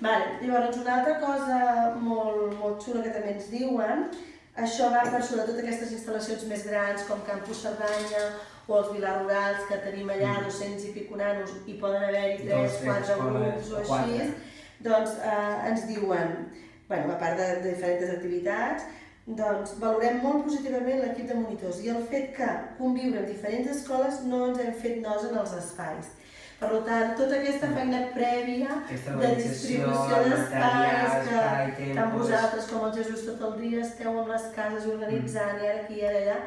Llavors, una altra cosa molt xula que també ens diuen, això va per sobretot aquestes instal·lacions més grans com Campus Cerdanya o els Vilars Rurals, que tenim allà 200 i pico nanos i poden haver-hi 3, 4 grups o així, doncs ens diuen, a part de diferents activitats, doncs valorem molt positivament l'equip de monitors i el fet que conviure en diferents escoles no ens hem fet nos en els espais. Per tant, tota aquesta feina prèvia de distribució d'espais, que tant vosaltres com el Jesús tot el dia esteu en les cases organitzant i ara aquí i ara allà,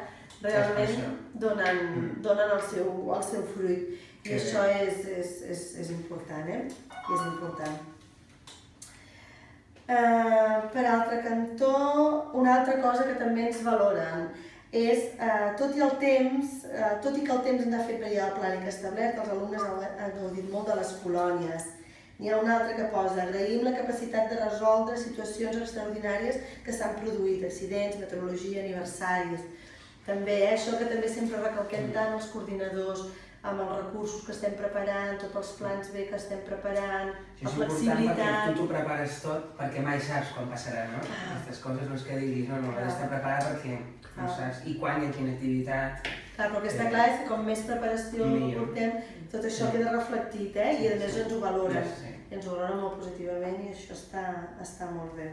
realment donen el seu fruit. I això és important, És important. Per altre cantó, una altra cosa que també ens valoren és, tot i que el temps ens ha fet perillar el plànic establert, els alumnes han gaudit molt de les colònies. N'hi ha un altre que posa: agraïm la capacitat de resoldre situacions extraordinàries que s'han produït, accidents, meteorologia, aniversaris. També això que també sempre recalquem tant els coordinadors, amb els recursos que estem preparant, tots els plans B que estem preparant, la flexibilitat... És important perquè tu t'ho prepares tot, perquè mai saps quan passarà, no? Aquestes coses no és que diguis, no, has d'estar preparat perquè no saps i quan i en quina activitat... Clar, però el que està clar és que com més preparació portem, tot això queda reflectit, i a més ens ho valoren. Ens ho valoren molt positivament i això està molt bé.